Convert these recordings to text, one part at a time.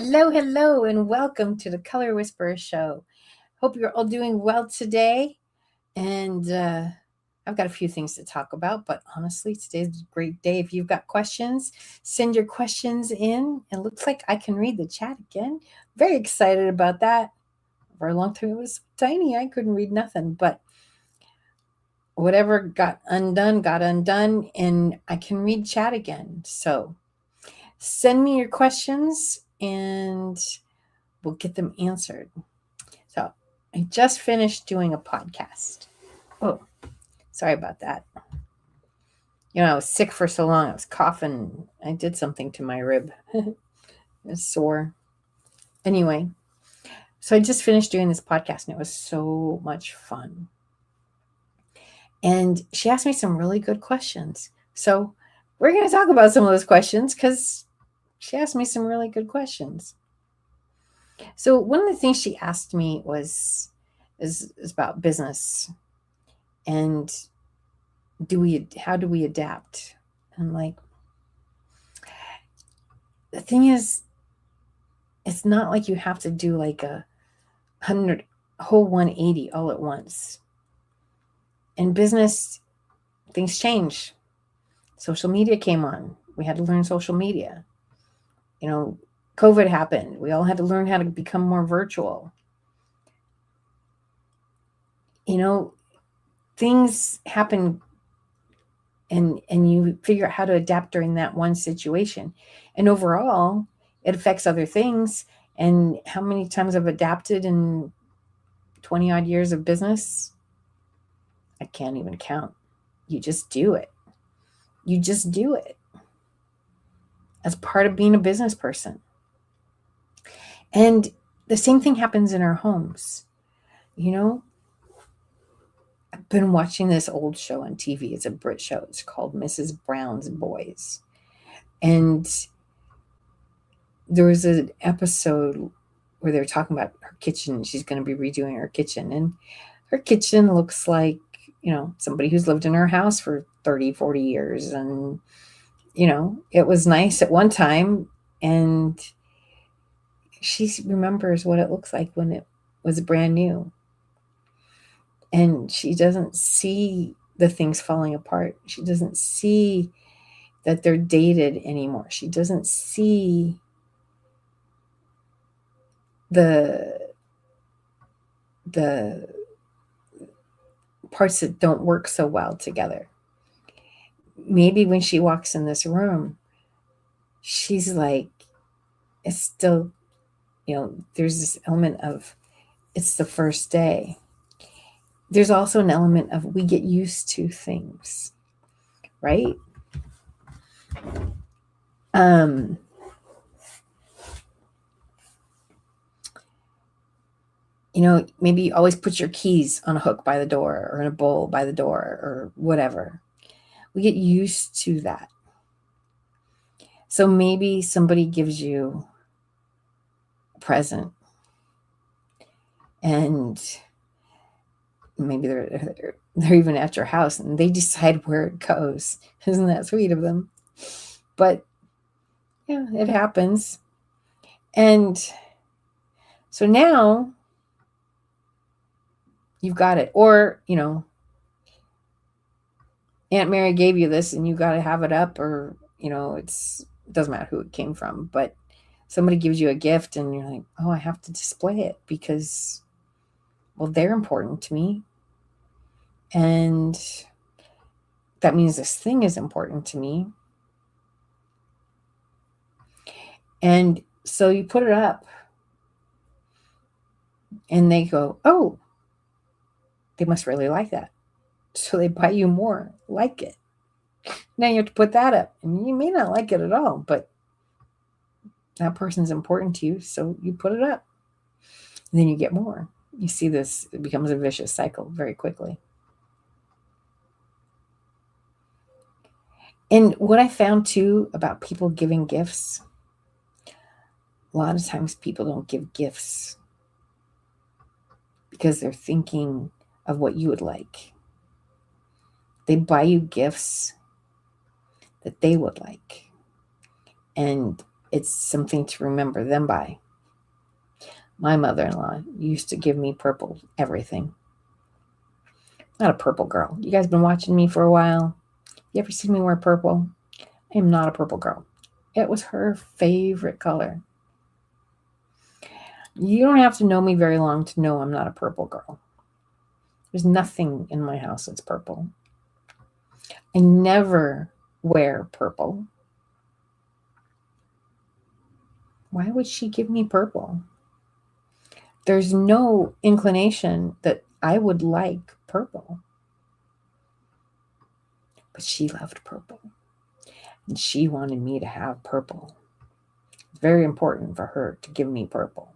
Hello, and welcome to the Color Whisperer Show. Hope you're all doing well today. And I've got a few things to talk about, but honestly, today's a great day. If you've got questions, send your questions in. It looks like I can read the chat again. Very excited about that. For a long time, it was tiny. I couldn't read nothing, but whatever got undone, and I can read chat again. So send me your questions and we'll get them answered. So I just finished doing a podcast. Oh, sorry about that. I was sick for so long. I was coughing. I did something to my rib. It was sore. Anyway, so I just finished doing this podcast and it was so much fun. And she asked me some really good questions. So we're going to talk about some of those questions because she asked me some really good questions. So one of the things she asked me is about business and how do we adapt? And like, the thing is, it's not like you have to do like a whole 180 all at once. In business, things change. Social media came on. We had to learn social media. COVID happened. We all had to learn how to become more virtual. Things happen and you figure out how to adapt during that one situation. And overall, it affects other things. And how many times I've adapted in 20 odd years of business, I can't even count. You just do it. You just do it as part of being a business person. And the same thing happens in our homes. I've been watching this old show on TV. It's a Brit show. It's called Mrs. Brown's Boys. And there was an episode where they were talking about her kitchen. She's going to be redoing her kitchen. And her kitchen looks like, somebody who's lived in her house for 30, 40 years. And, it was nice at one time. And she remembers what it looks like when it was brand new. And she doesn't see the things falling apart. She doesn't see that they're dated anymore. She doesn't see the parts that don't work so well together. Maybe when she walks in this room, she's like, it's still, there's this element of it's the first day. There's also an element of we get used to things, right? Maybe you always put your keys on a hook by the door or in a bowl by the door or whatever. We get used to that. So maybe somebody gives you a present and maybe they're even at your house and they decide where it goes. Isn't that sweet of them? But yeah, it happens. And so now you've got it. Or, Aunt Mary gave you this and you got to have it up, or, it doesn't matter who it came from, but somebody gives you a gift and you're like, oh, I have to display it because, well, they're important to me. And that means this thing is important to me. And so you put it up and they go, oh, they must really like that. So they buy you more like it. Now you have to put that up. And you may not like it at all, but that person's important to you, so you put it up. And then you get more. You see this, it becomes a vicious cycle very quickly. And what I found too about people giving gifts, a lot of times people don't give gifts because they're thinking of what you would like. They buy you gifts that they would like. And it's something to remember them by. My mother-in-law used to give me purple everything. Not a purple girl. You guys been watching me for a while? You ever seen me wear purple? I am not a purple girl. It was her favorite color. You don't have to know me very long to know I'm not a purple girl. There's nothing in my house that's purple. I never wear purple. Why would she give me purple? There's no inclination that I would like purple. But she loved purple. And she wanted me to have purple. It's very important for her to give me purple.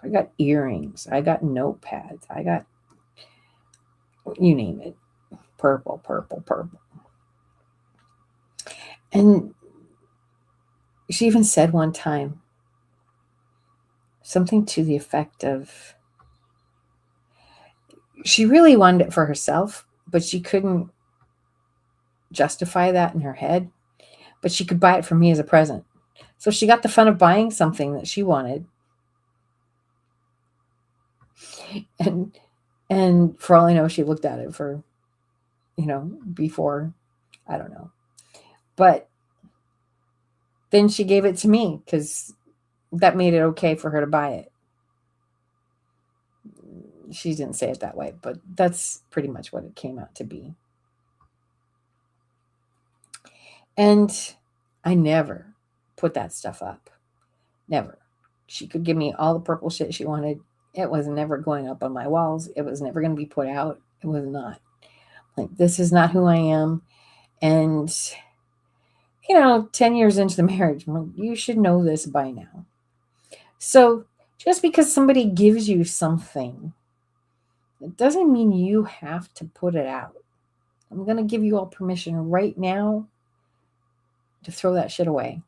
I got earrings. I got notepads. I got, you name it, purple, purple, purple. And she even said one time something to the effect of, she really wanted it for herself, but she couldn't justify that in her head. But she could buy it for me as a present. So she got the fun of buying something that she wanted. And for all I know, she looked at it for, before, I don't know. But then she gave it to me because that made it okay for her to buy it. She didn't say it that way, but that's pretty much what it came out to be. And I never put that stuff up. Never. She could give me all the purple shit she wanted. It was never going up on my walls. It was never going to be put out. It was not. Like, this is not who I am. And, 10 years into the marriage, you should know this by now. So just because somebody gives you something, it doesn't mean you have to put it out. I'm going to give you all permission right now to throw that shit away.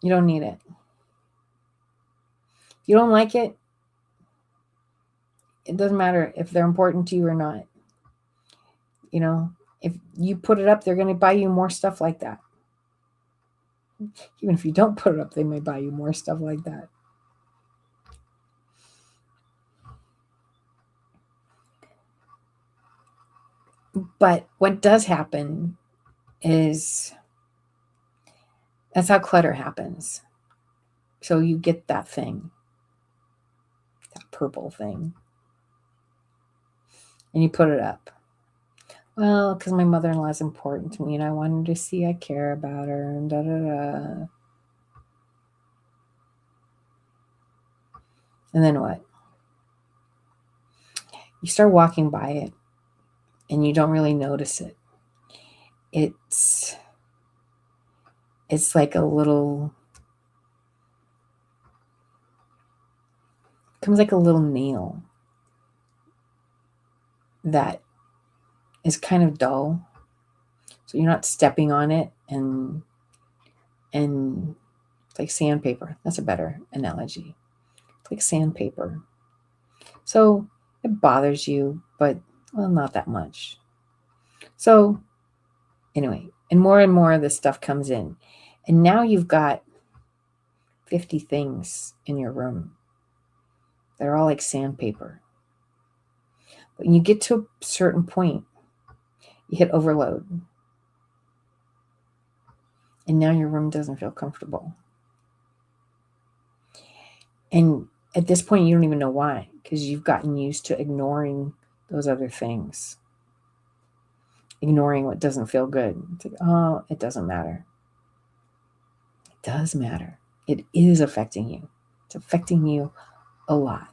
You don't need it. You don't like it, it doesn't matter if they're important to you or not. If you put it up, they're going to buy you more stuff like that. Even if you don't put it up, they may buy you more stuff like that. But what does happen is that's how clutter happens. So you get that thing, that purple thing, and you put it up. Well, because my mother-in-law is important to me and I wanted to see I care about her and da-da-da. And then what? You start walking by it and you don't really notice it. It's like a little, comes like a little nail that is kind of dull. So you're not stepping on it and it's like sandpaper. That's a better analogy. It's like sandpaper. So it bothers you, but not that much. So anyway, and more of this stuff comes in. And now you've got 50 things in your room. They're all like sandpaper. But when you get to a certain point, you hit overload. And now your room doesn't feel comfortable. And at this point, you don't even know why, because you've gotten used to ignoring those other things. Ignoring what doesn't feel good. It's like, oh, it doesn't matter. It does matter. It is affecting you. It's affecting you a lot.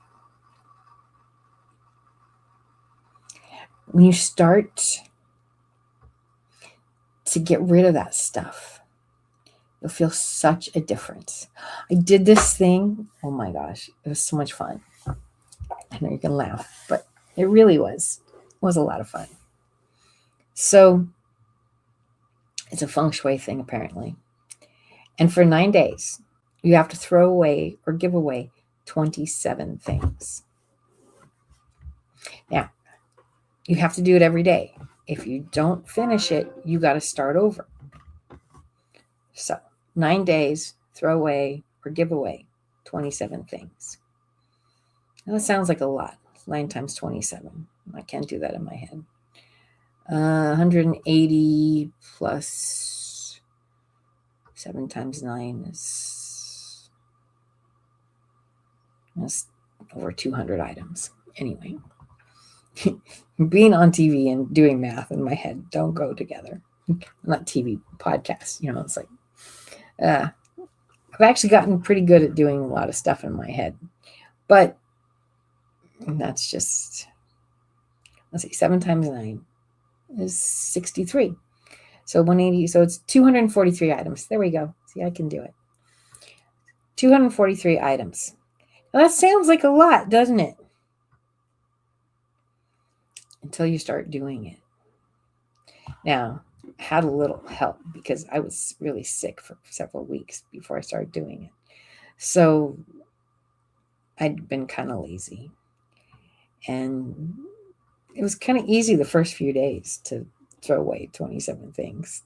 When you start to get rid of that stuff, you'll feel such a difference. I did this thing. Oh my gosh. It was so much fun. I know you can laugh, but it really was. It was a lot of fun. So it's a feng shui thing, apparently. And for 9 days, you have to throw away or give away 27 things. Now, you have to do it every day. If you don't finish it, you got to start over. So 9 days, throw away or give away 27 things. Now that sounds like a lot. 9 times 27. I can't do that in my head. 180 plus 7 times 9 is that's over 200 items. Anyway, being on TV and doing math in my head don't go together. Not TV, podcasts. It's like, I've actually gotten pretty good at doing a lot of stuff in my head. But that's just, let's see, 7 times 9 is 63. So 180, so it's 243 items. There we go. See, I can do it. 243 items. Now that sounds like a lot, doesn't it? Until you start doing it. Now, I had a little help because I was really sick for several weeks before I started doing it. So I'd been kind of lazy. And it was kind of easy the first few days to throw away 27 things.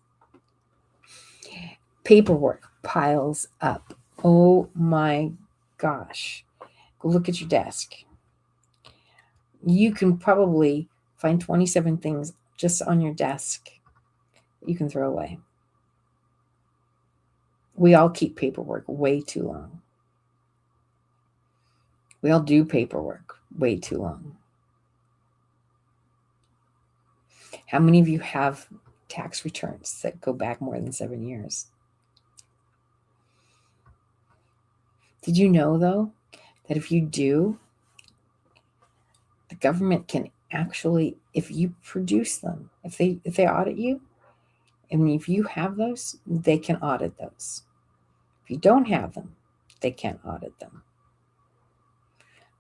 Paperwork piles up. Oh my gosh. Go look at your desk. You can probably find 27 things just on your desk you can throw away. We all keep paperwork way too long. We all do paperwork way too long. How many of you have tax returns that go back more than 7 years? Did you know, though, that if you do, the government can actually, if you produce them, if they audit you, and if you have those, they can audit those. If you don't have them, they can't audit them.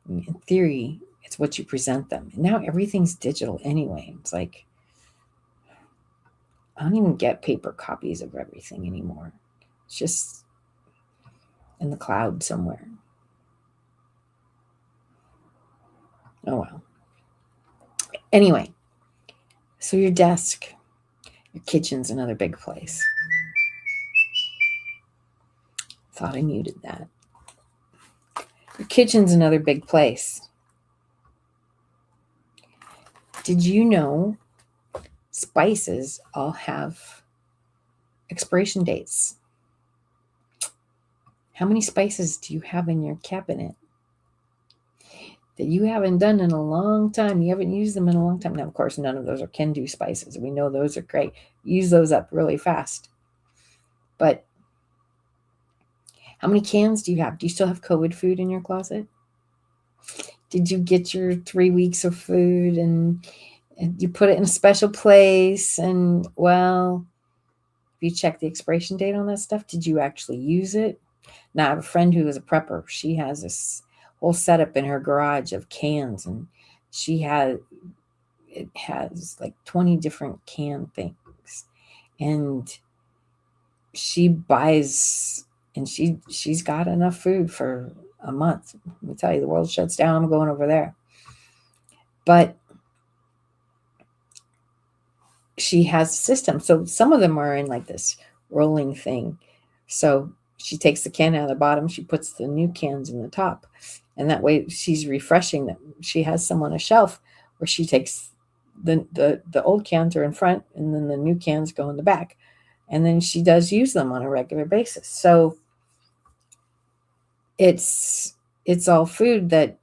In theory, it's what you present them. And now everything's digital anyway. It's like, I don't even get paper copies of everything anymore. It's just in the cloud somewhere. Oh, well. Anyway, so your desk, your kitchen's another big place. Thought I muted that. Your kitchen's another big place. Did you know spices all have expiration dates? How many spices do you have in your cabinet that you haven't done in a long time? You haven't used them in a long time. Now, of course, none of those are can-do spices. We know those are great. Use those up really fast. But how many cans do you have? Do you still have COVID food in your closet? Did you get your 3 weeks of food and you put it in a special place? And, well, if you check the expiration date on that stuff, did you actually use it? Now, I have a friend who is a prepper. She has this whole setup in her garage of cans, and it has like 20 different can things. And she buys, and she's got enough food for a month. Let me tell you, the world shuts down, I'm going over there. But she has a system. So some of them are in like this rolling thing. So she takes the can out of the bottom, she puts the new cans in the top. And that way she's refreshing them. She has some on a shelf where she takes the old cans are in front, and then the new cans go in the back. And then she does use them on a regular basis. So it's all food that,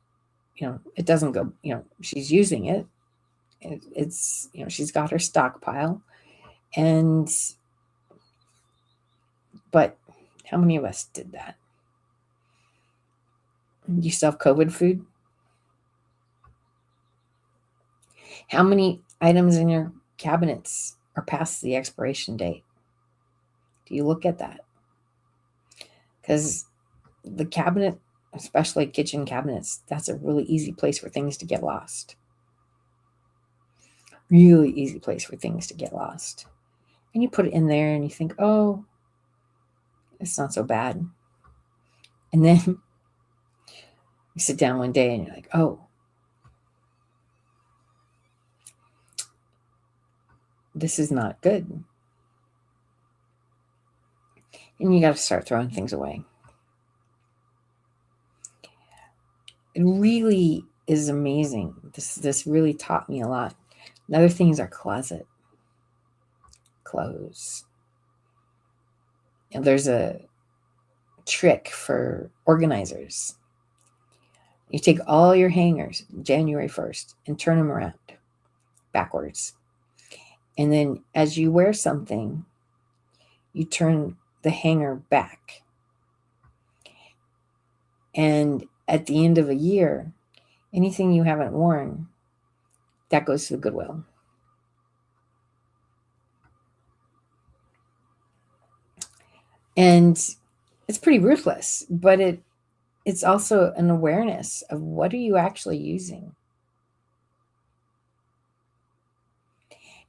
it doesn't go, she's using it. It's, she's got her stockpile. But how many of us did that? You still have COVID food? How many items in your cabinets are past the expiration date? Do you look at that? Because the cabinet, especially kitchen cabinets, that's a really easy place for things to get lost. Really easy place for things to get lost. And you put it in there and you think, oh, it's not so bad. And then you sit down one day and you're like, oh, this is not good. And you got to start throwing things away. It really is amazing. This really taught me a lot. Another thing is our closet. Clothes. There's a trick for organizers. You take all your hangers January 1st and turn them around backwards. And then as you wear something, you turn the hanger back. And at the end of a year, anything you haven't worn, that goes to the Goodwill. And it's pretty ruthless, but it's also an awareness of what are you actually using.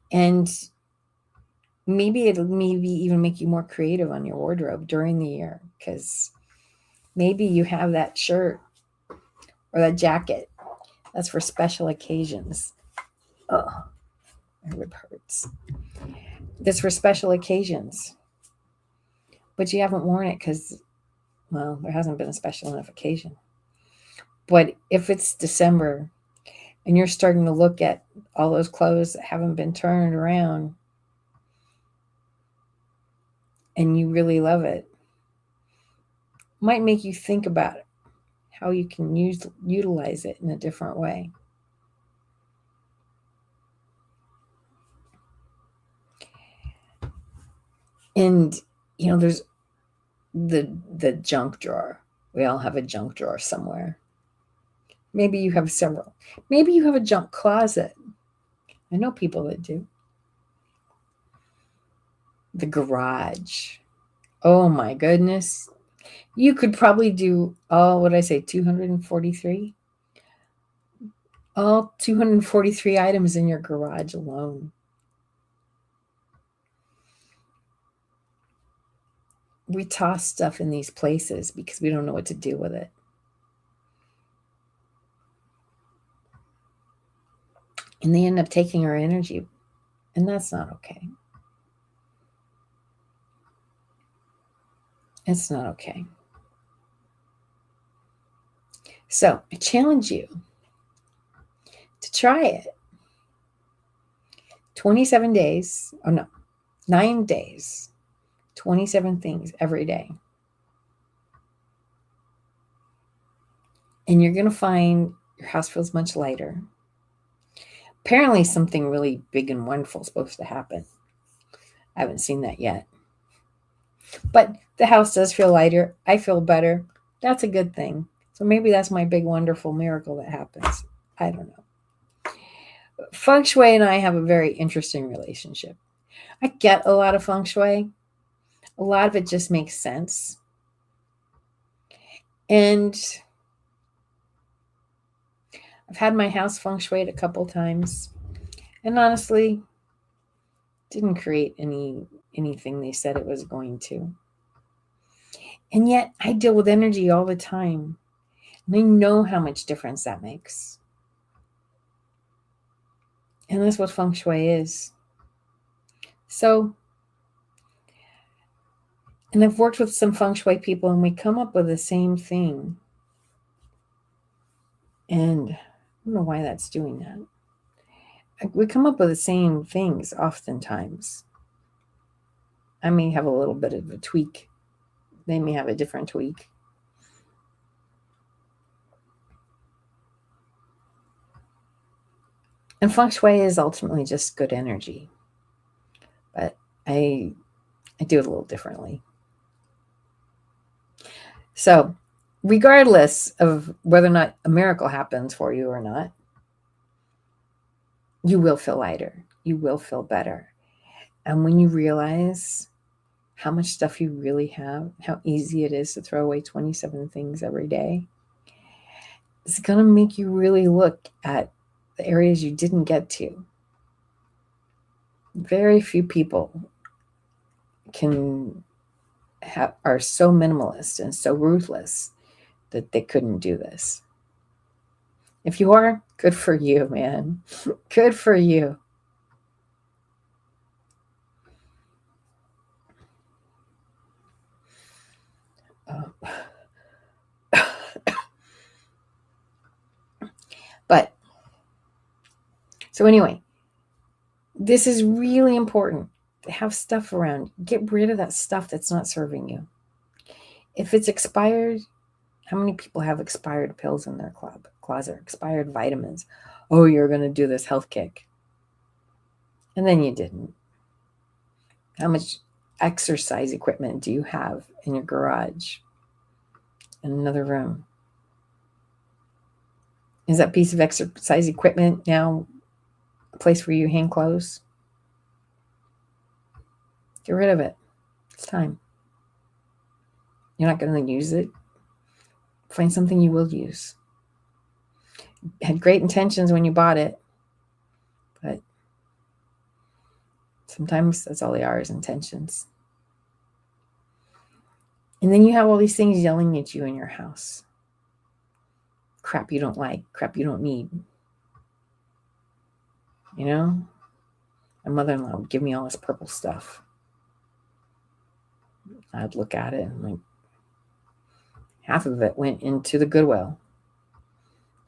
And maybe it'll even make you more creative on your wardrobe during the year, because maybe you have that shirt or that jacket that's for special occasions. Oh, my rib hurts. That's for special occasions. But you haven't worn it because, well, there hasn't been a special enough occasion. But if it's December and you're starting to look at all those clothes that haven't been turned around and you really love it, might make you think about it, how you can utilize it in a different way. And, there's the junk drawer. We all have a junk drawer somewhere. Maybe you have several. Maybe you have a junk closet. I know people that do. The garage. Oh my goodness. You could probably do, 243? All 243 items in your garage alone. We toss stuff in these places because we don't know what to do with it. And they end up taking our energy, and that's not okay. It's not okay. So I challenge you to try it. 27 days, 9 days, 27 things every day. And you're going to find your house feels much lighter. Apparently something really big and wonderful is supposed to happen. I haven't seen that yet. But the house does feel lighter. I feel better. That's a good thing. So maybe that's my big, wonderful miracle that happens. I don't know. Feng Shui and I have a very interesting relationship. I get a lot of Feng Shui. A lot of it just makes sense. And I've had my house Feng Shuied a couple times. And honestly, didn't create anything they said it was going to. And yet I deal with energy all the time. And I know how much difference that makes. And that's what Feng Shui is. So, and I've worked with some Feng Shui people and we come up with the same thing. And I don't know why that's doing that. We come up with the same things oftentimes. I may have a little bit of a tweak. They may have a different tweak. And Feng Shui is ultimately just good energy. But I do it a little differently. So, regardless of whether or not a miracle happens for you or not, you will feel lighter. You will feel better. And when you realize how much stuff you really have, how easy it is to throw away 27 things every day, it's going to make you really look at the areas you didn't get to. Very few people are so minimalist and so ruthless that they couldn't do this. If you are, good for you, man. Good for you. Uh, but so anyway, this is really important to have stuff around. Get rid of that stuff that's not serving you. If it's expired, how many people have expired pills in their closet, expired vitamins? Oh, you're going to do this health kick. And then you didn't. How much exercise equipment do you have in your garage? In another room? Is that piece of exercise equipment now a place where you hang clothes? Get rid of it. It's time. You're not going to use it. Find something you will use. Had great intentions when you bought it, but sometimes that's all they are, is intentions. And then you have all these things yelling at you in your house. Crap you don't like, crap you don't need. You know? My mother-in-law would give me all this purple stuff. I'd look at it and like, half of it went into the Goodwill.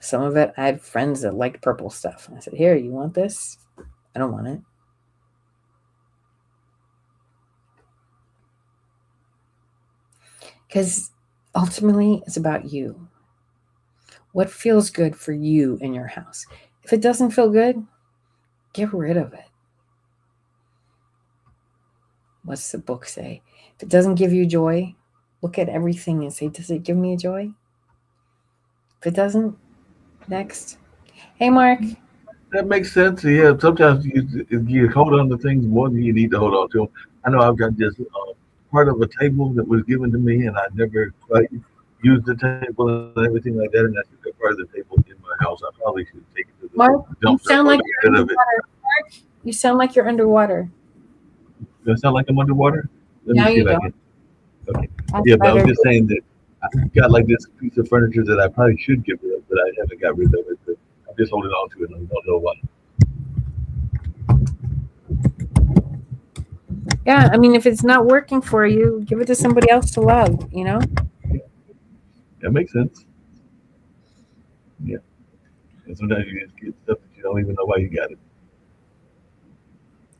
Some of it, I had friends that liked purple stuff. And I said, here, you want this? I don't want it. Because ultimately, it's about you. What feels good for you in your house? If it doesn't feel good, get rid of it. What's the book say? If it doesn't give you joy, look at everything and say, does it give me joy? If it doesn't, next. Hey, Mark. That makes sense. Yeah, sometimes you hold on to things more than you need to hold on to them. I know I've got this part of a table that was given to me, and I never quite used the table and everything like that, and that's a good part of the table in my house. I probably should take it to the Mark, dumpster you or get sound like rid of you're it. underwater. Mark, you sound like you're underwater. Does it sound like I'm underwater? Let me Now see if you I don't. can. Okay. That's Yeah, but I was better. just saying that I got like this piece of furniture that I probably should get rid of, but I haven't got rid of it. But I'm just holding on to it, and I don't know why. Yeah, I mean, if it's not working for you, give it to somebody else to love, you know? That makes sense. Yeah. And sometimes you just get stuff that you don't even know why you got it.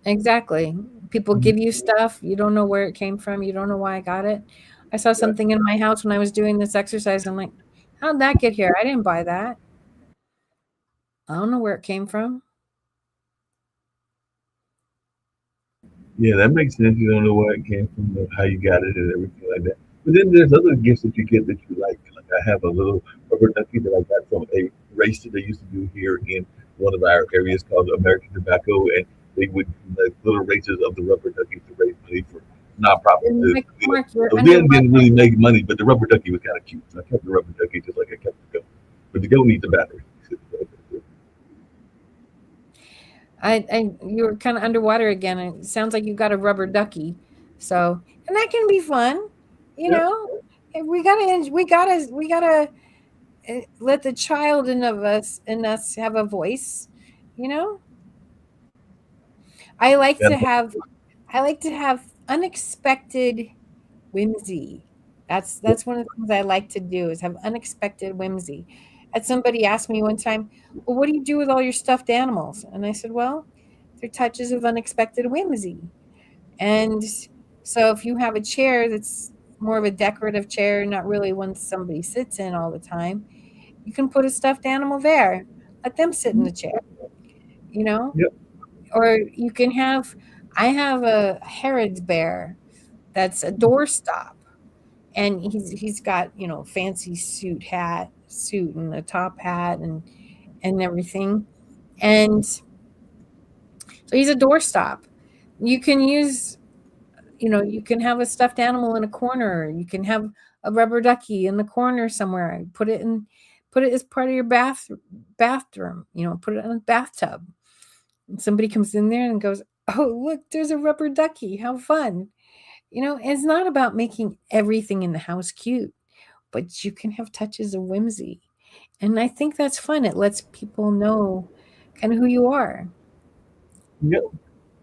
Exactly. People give you stuff, you don't know where it came from, you don't know why I got it. I saw Right. something in my house when I was doing this exercise. I'm like, how'd that get here? I didn't buy that. I don't know where it came from. Yeah, that makes sense. You don't know where it came from, or how you got it, and everything like that. But then there's other gifts that you get that you like. Like I have a little rubber ducky that I got from a race that they used to do here in one of our areas called American Tobacco, and they would do like little races of the rubber duckies to raise money for nonprofits. Mark, you're So then underwater. didn't really make money, but the rubber ducky was kind of cute. So I kept the rubber ducky just like I kept the goat. But the goat needs a battery. You were kind of underwater again. It sounds like you got a rubber ducky. So, and that can be fun, you Yep. know. We gotta let the child in us have a voice, you know. I like Yeah. to have I like to have unexpected whimsy. That's one of the things I like to do is have unexpected whimsy. Had somebody asked me one time, "Well, what do you do with all your stuffed animals?" And I said, "Well, they're touches of unexpected whimsy." And so if you have a chair that's more of a decorative chair, not really one somebody sits in all the time, you can put a stuffed animal there. Let them sit in the chair, you know? Yep. Or you can have I have a Herod's bear that's a doorstop, and he's got, fancy suit and a top hat and everything. And so he's a doorstop. You can use, you can have a stuffed animal in a corner. You can have a rubber ducky in the corner somewhere. Put it as part of your bathroom, put it in a bathtub. And somebody comes in there and goes, "Oh, look, there's a rubber ducky. How fun." It's not about making everything in the house cute, but you can have touches of whimsy. And I think that's fun. It lets people know kind of who you are. Yep.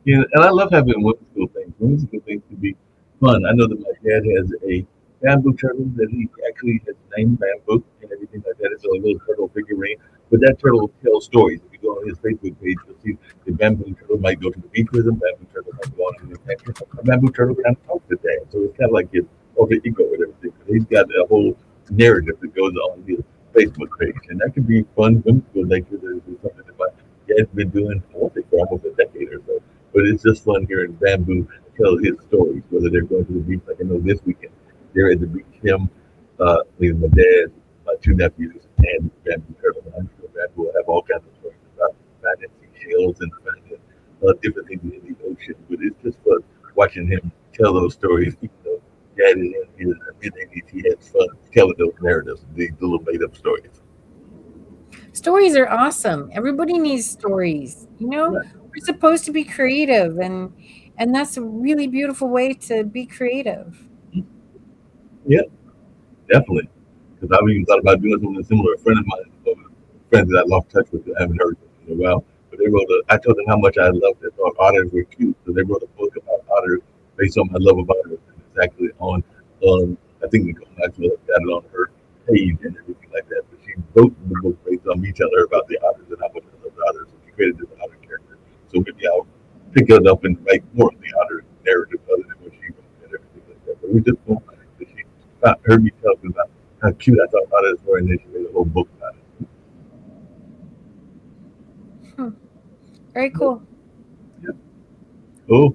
Yeah, and I love having whimsical things. Whimsical things can be fun. I know that my dad has a bamboo turtle that he actually has named Bamboo and everything like that. It's a little turtle figurine. But that turtle tells stories. If you go on his Facebook page, you'll see the bamboo turtle might go to the beach with him. Bamboo turtle might go on an adventure. A bamboo turtle can talk to dad. So it's kind of like his alter ego and everything. But he's got a whole narrative that goes on his Facebook page. And that can be fun, whimsical nature. There's something that my dad's been doing, I want to say, for almost a decade or so. But it's just fun hearing Bamboo tell his stories, whether they're going to the beach, like I know this weekend. They're at the beach, him, with my dad, my two nephews, and Bamboo Turtle. And I'm sure Bamboo will have all kinds of stories about finding seashells and finding different things in the ocean. But it's just fun watching him tell those stories, even though dad is in his mid-80s, he has fun telling those narratives, these little made-up stories. Stories are awesome. Everybody needs stories. Right. We're supposed to be creative, and that's a really beautiful way to be creative. Yeah, definitely. Because I've even thought about doing something similar. A friend of mine, friends that I lost touch with, I haven't heard from in a while. But they wrote I told them how much I loved it. Thought otters were cute. So they wrote a book about otters based on my love of otters. And it's actually on, I think Nicole Maxwell got it on her page and everything like that. But she wrote the book based on me telling her about the otters and how much I love the otters. So she created this otter character. So maybe I'll pick it up and write more of the otter narrative other than what she wrote and everything like that. But it was just fun that she heard me talking about how cute I thought otters were, and then she made a whole book about Hmm, very it. cool. Yeah. Oh,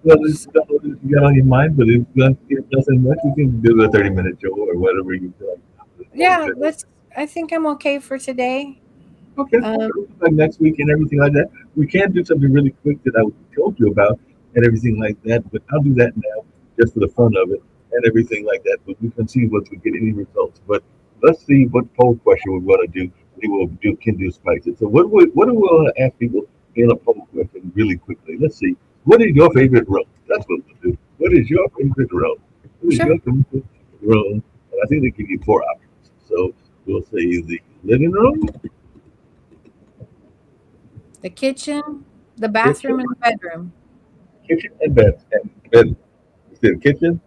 well, it's not what you got on your mind, but if nothing much, we can do a 30-minute show or whatever you feel Yeah, like. let's. I think I'm okay for today. Okay, Um, okay, we'll come back next week and everything like that. We can do something really quick that I told you about and everything like that, but I'll do that now just for the fun of it and everything like that. But we can see once we get any results. But let's see what poll question we want to do. We will do can do spices. So what do we want to ask people in a poll question really quickly? Let's see. What is your favorite room? That's what we'll do. What is your favorite room? What is sure. your favorite room? And I think they give you four options. So we'll say the living room, The kitchen, the bathroom, kitchen, and the bedroom. kitchen and bed and bed. You said kitchen,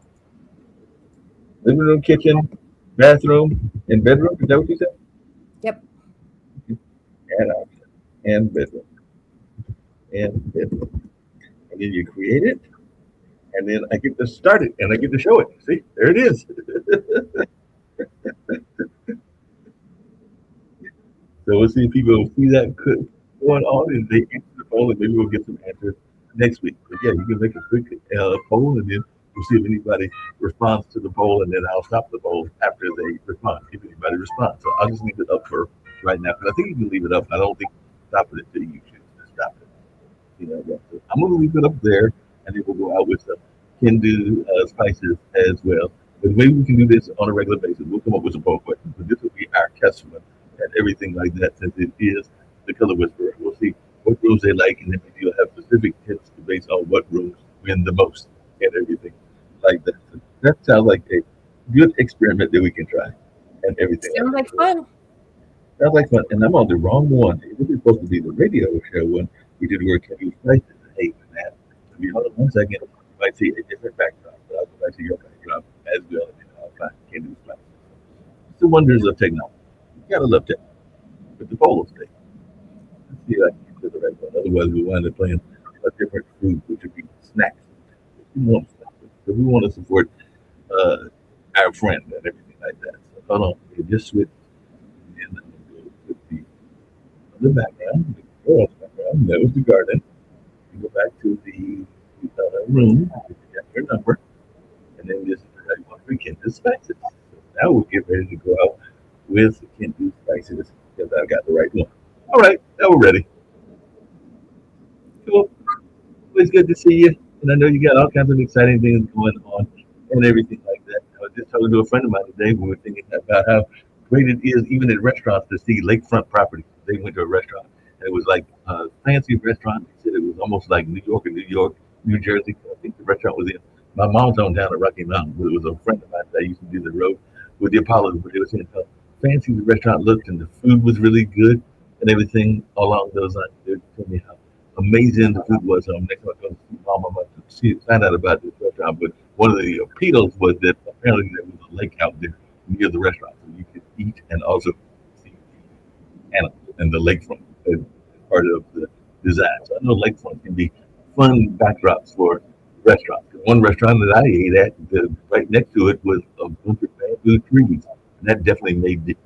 living room, kitchen, bathroom, and bedroom. Is that what you said? Yep. And option and bedroom and bedroom. And then you create it, and then I get to start it and I get to show it. See, there it is. So we'll see if people see that going on and they answer the poll, and maybe we'll get some answers next week. But yeah, you can make a quick poll, and then we'll see if anybody responds to the poll, and then I'll stop the poll after they respond, if anybody responds. So I'll just leave it up for right now, because I think you can leave it up. I don't think stopping it till you choose to stop it. Yeah. So I'm going to leave it up there, and then we'll go out with some can do spices as well. But maybe we can do this on a regular basis. We'll come up with some poll questions, but this will be our testament and everything like that, since it is the color whisperer. We'll see what rooms they like, and then maybe you'll have specific tips based on what rooms win the most and everything like that. So that sounds like a good experiment that we can try and everything like Sounds that. like fun. Sounds like fun. And I'm on the wrong one. It was supposed to be the radio show one. We did work at these places. Hey, man. If you hold on one second, you might see a different backdrop, but I'll go back to your backdrop as well, and then I'll find Kenny's backdrop. It's the wonders of technology. You gotta love technology. But the polo state. Let's see if I can get to the right one. Otherwise, we wind up playing a different food, which would be snacks. We want snacks. So we want to support uh, our friend and everything like that. So hold on. We just switched. And then I'm going to go with the background. The girl's background. That was the garden. You go back to the room. You got your number. And then this is how you want to begin the spices. So now we'll get ready to go out with the Kentu spices because I got the right one. All right, now we're ready. Cool. Always good to see you. And I know you got all kinds of exciting things going on and everything like that. I was just talking to a friend of mine today. We were thinking about how great it is, even in restaurants, to see lakefront property. They went to a restaurant and it was like a fancy restaurant. They said it was almost like New York, New Jersey. I think the restaurant was in my mom's hometown of Rocky Mountain. But it was a friend of mine that I used to do the road with the Apollo. But they were saying how fancy the restaurant looked and the food was really good and everything along those lines. They were telling me how amazing the food was. Next time I go to see mom, I'm going to find out about this restaurant, but one of the appeals was that apparently there was a lake out there near the restaurant, so you could eat and also see animals in the lakefront as part of the design. So I know lakefront can be fun backdrops for restaurants. One restaurant that I ate at, right next to it was a bunch of bamboo trees, and that definitely made it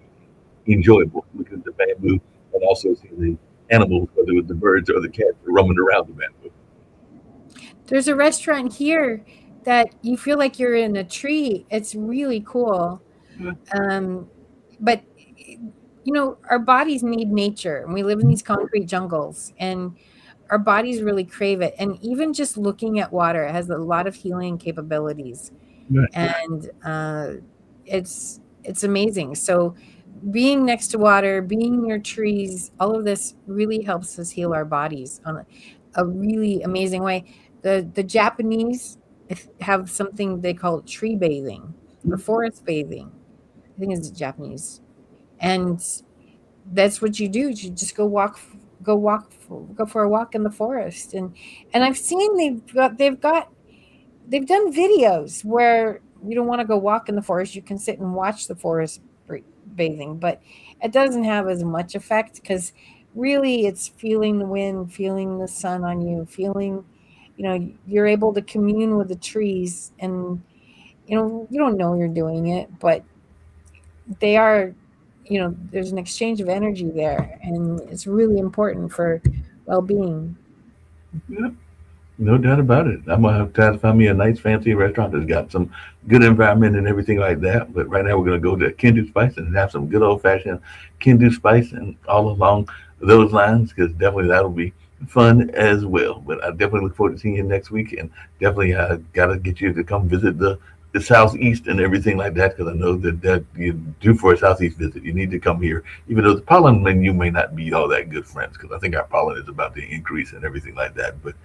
enjoyable looking at the bamboo and also seeing the animals, whether it was the birds or the cats, roaming around the bamboo. There's a restaurant here that you feel like you're in a tree. It's really cool. Um, but our bodies need nature, and we live in these concrete jungles, and our bodies really crave it. And even just looking at water, it has a lot of healing capabilities, Right. and it's amazing. So being next to water, being near trees, all of this really helps us heal our bodies on a really amazing way. The Japanese have something they call tree bathing or forest bathing. I think it's Japanese, and that's what you do. You just go for a walk in the forest, and I've seen they've done videos where you don't want to go walk in the forest. You can sit and watch the forest bathing, but it doesn't have as much effect because really it's feeling the wind, feeling the sun on you, feeling, you're able to commune with the trees, and you don't know you're doing it, but they are, there's an exchange of energy there, and it's really important for well-being. Yeah. No doubt about it. I'm gonna have to find me a nice fancy restaurant that's got some good environment and everything like that. But right now we're gonna go to Kendu Spice and have some good old fashioned Kendu Spice and all along those lines because definitely that'll be fun as well. But I definitely look forward to seeing you next week and definitely gotta get you to come visit the southeast and everything like that because I know that you do for a southeast visit. You need to come here, even though the pollen and you may not be all that good friends because I think our pollen is about to increase and everything like that. But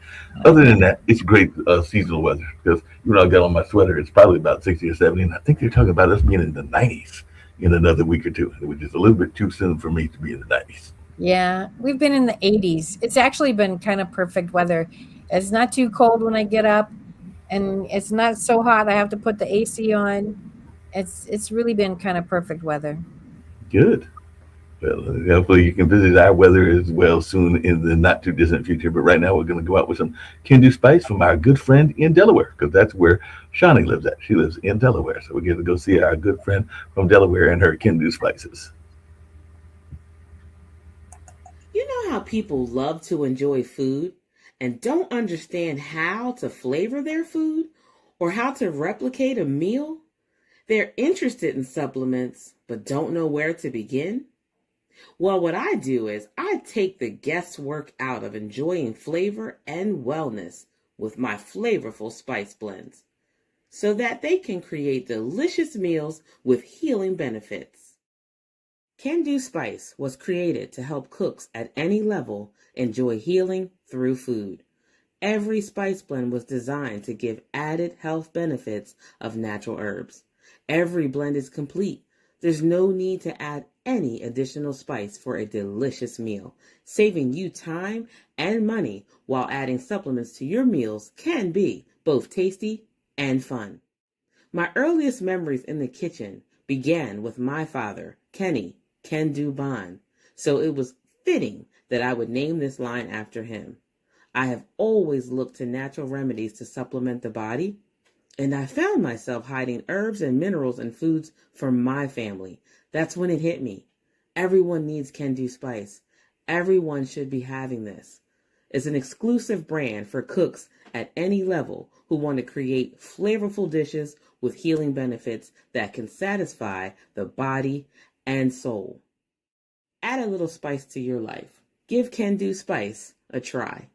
other than that, it's great seasonal weather because even though I got on my sweater, it's probably about 60 or 70, and I think they're talking about us being in the 90s in another week or two, which is a little bit too soon for me to be in the 90s. Yeah, we've been in the 80s. It's actually been kind of perfect weather. It's not too cold when I get up, and it's not so hot I have to put the AC on. It's really been kind of perfect weather. Good. Well, hopefully you can visit our weather as well soon in the not too distant future. But right now we're going to go out with some Kendu Spice from our good friend in Delaware because that's where Shawnee lives at. She lives in Delaware, so we're going to go see our good friend from Delaware and her Kendu Spices. You know how people love to enjoy food and don't understand how to flavor their food or how to replicate a meal? They're interested in supplements but don't know where to begin? Well, what I do is I take the guesswork out of enjoying flavor and wellness with my flavorful spice blends so that they can create delicious meals with healing benefits. Can Do Spice was created to help cooks at any level enjoy healing through food. Every spice blend was designed to give added health benefits of natural herbs. Every blend is complete. There's no need to add any additional spice for a delicious meal. Saving you time and money while adding supplements to your meals can be both tasty and fun. My earliest memories in the kitchen began with my father, Kenny Can Do Bond, so it was fitting that I would name this line after him. I have always looked to natural remedies to supplement the body, and I found myself hiding herbs and minerals in foods for my family. That's when it hit me. Everyone needs Can Do Spice. Everyone should be having this. It's an exclusive brand for cooks at any level who want to create flavorful dishes with healing benefits that can satisfy the body and soul. Add a little spice to your life. Give Can Do Spice a try.